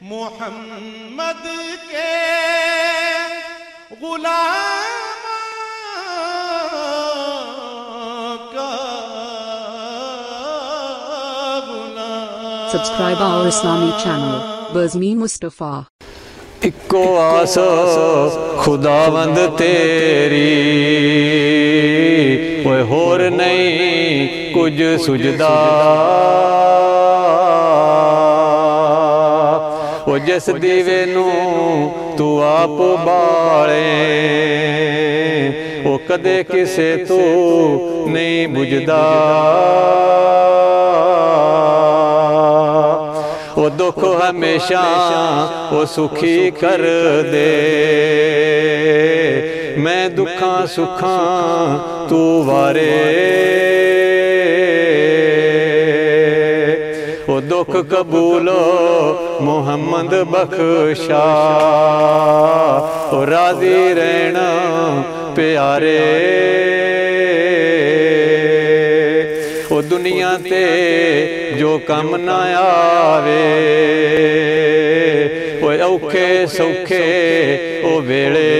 मोहम्मद के गुलाम का गुलाम। Subscribe our Islamic channel, Bazmi Mustafa। इक्को आस खुदावंद तेरी, ओए होर नहीं कुछ सुझदा। ओ जिस दीवे नू तू आप बाले, ओ कदे किसे तू नहीं बुझदा। ओ दुख हमेशा ओ सुखी कर दे, मैं दुखा सुखा तू वारे। ओ दुख कबूलो मोहम्मद बख्शा, ओ राजी रहना प्यारे। ओ दुनिया ते जो कम ना आवे, ओए औखे सौखे ओ वेले।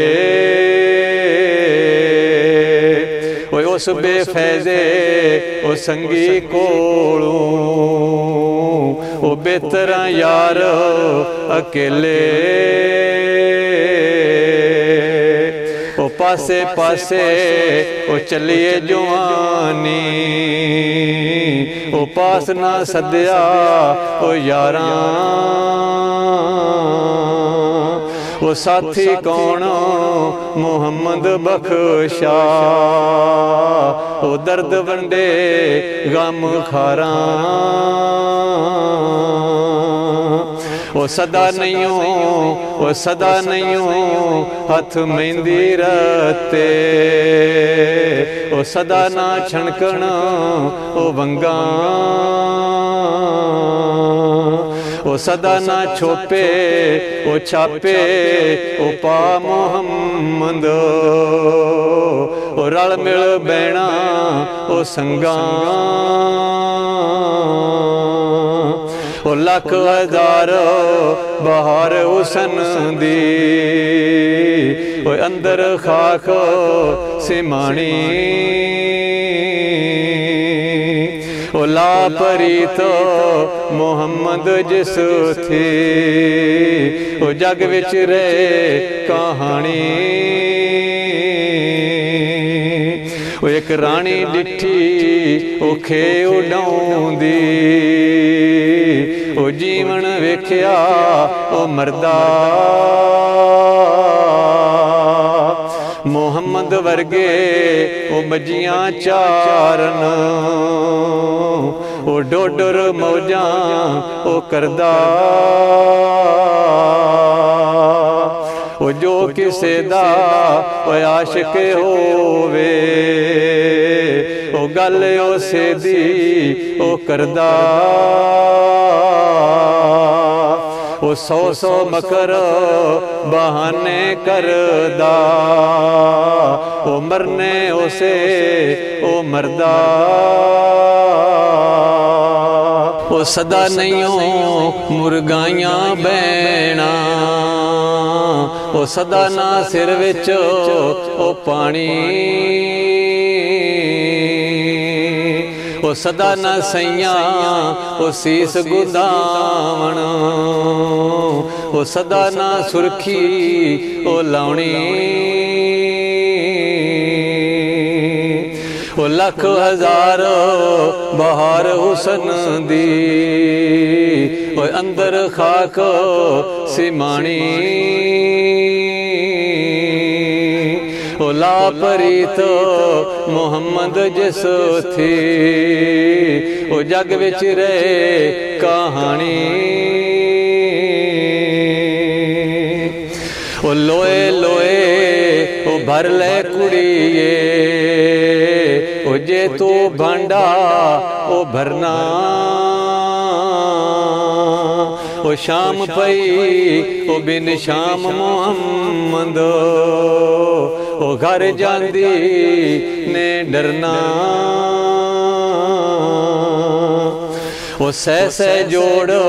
ओए उस बेफैजे ओ संगी कोलों, ओ बेहतरा यार अकेले। ओ पासे पासे ओ चलिए जवानी, ओ पास ना सद्या ओ यारा। ओ साथी कौन मोहम्मद बख्शा, ओ दर्द वंडे गम खारा। ओ सदा नहीं ओ सदा नहीं हथ मेहंदी रते, ओ सदा ना छणकण ओ वंगा। ओ सदा ना छोपे ओ छापे ओ पा मोहम्मद, ओ रल मिल बैणा ओ संगा। ओ लख हजार बहार हुसन दी, ओ अंदर खाक सिमाणी। ओ लापरीत मोहम्मद जिस थी, ओ जग विच रहे कहानी। ओ एक रानी डिठी ओ खे उडाउंदी, ओ जीवन वेख्या ओ मरदा। मोहम्मद वर्गे ओ मजियां चारन, ओ डोडर मौजां ओ करदा। ओ जो किसे दा ओ आशिक होवे, ओ गल उसे दी ओ करदा। ओ सौ सौ मकर बहाने करदा, ओ मरने उसे ओ मरदा। ओ सदा नहीं मुर्गाइयां बैणा, ओ सदा ना सिर विच ओ पानी। ओ सदा ना सैया ओ सीस गुदावण, ओ सदा ना सुरखी ओ लाउणी। ओ लख हजार बहार हुसन दी, ओ अंदर खाक सिमाणी। ओ लापरीत मोहम्मद जिस थी, ओ जग विच रहे कहानी। ओ लोए लोए ओ भर ले कुड़िए, ओ जे तू भांडा ओ भरना। ओ शाम पई ओ बिन शाम मोहम्मद, ओ घर जांदी ने डरना। ओ सह सह जोड़ो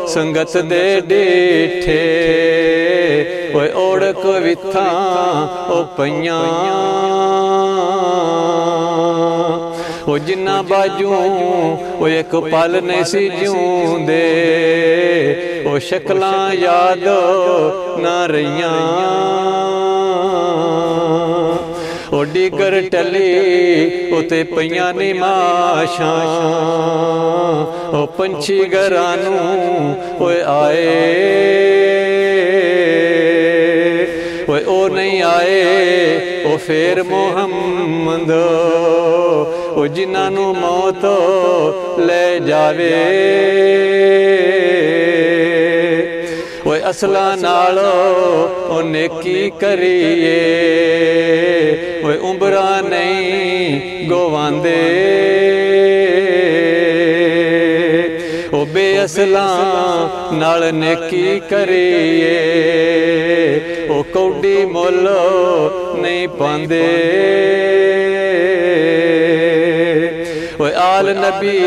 संगत दे डिठे ओए ओढ़क विथा ओ पइयां ओ जिन्ना बाजू ओ एक पल नहीं सी जिऊंदे ओ शक्लां याद ना रहियां ओ डिगर टली उते पइयां निमाशां ओ पंछी घरां नूं ओए आए ओए ओ नहीं आए ओ फिर मोहम्मद ओ जिन्हां नूं मौत ले जावे ओए असलां नाल ओ नेकी करिए ओए उम्रा नहीं गवांदे ओ बेअसलां नाल नेकी करिए ओ कौडी मुल नहीं पांदे ओए आल नबी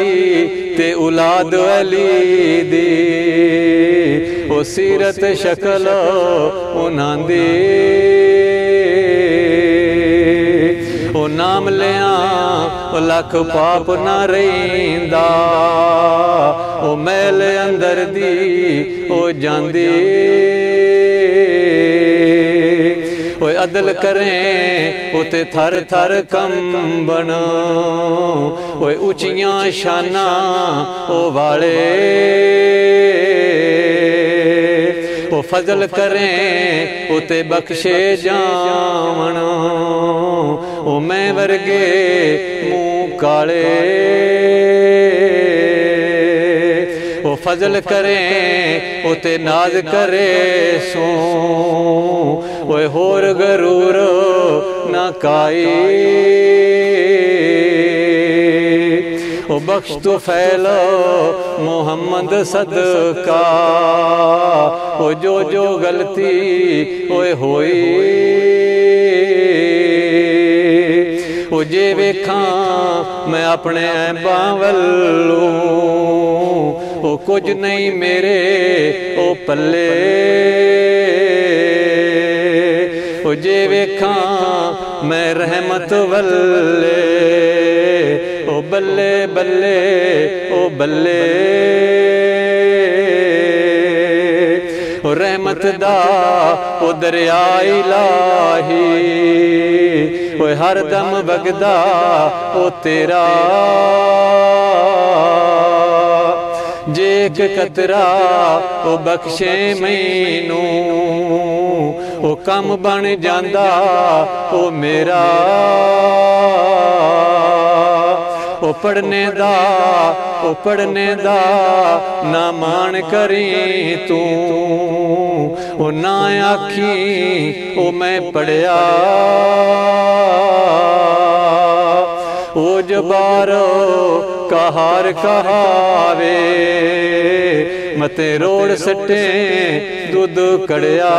ते औलाद अली दी ओ सीरत शक्ल उन्हां दी ओ नाम लिया ओ लख पाप ना रहिंदा ओ मैल अंदर दी ओ जांदी ओए अदल करें उते थर थर कंबन ओए उचियां शाना ओ वाले ओ फजल करें उते बख्शे जावन ओ मैं वर्गे मुँह काले ओ फजल करें उते नाज करे सो ओए होर गरूर ना काई ओ बख्श तो फैलो मोहम्मद सदका ओ जो गलती ओए होई ओ जे वेखां मैं अपने बावलू ओ कुछ नहीं मेरे ओ पल्ले ओ जे वेखां मैं रहमत वल्ले ओ बल्ले बल्ले ओ बल्ले ओ रहमत दा ओ दरिया इलाही ओ हर दम बगदा ओ तेरा जे एक कतरा ओ बख्शे मैनू ओ कम बन जांदा ओ मेरा ओ पढ़ने दा ना मान करी तू ओ ना आखी ओ मैं पढ़िया ओ जबारो कहार कहावे मते रोड़ सटे दूध कड़िया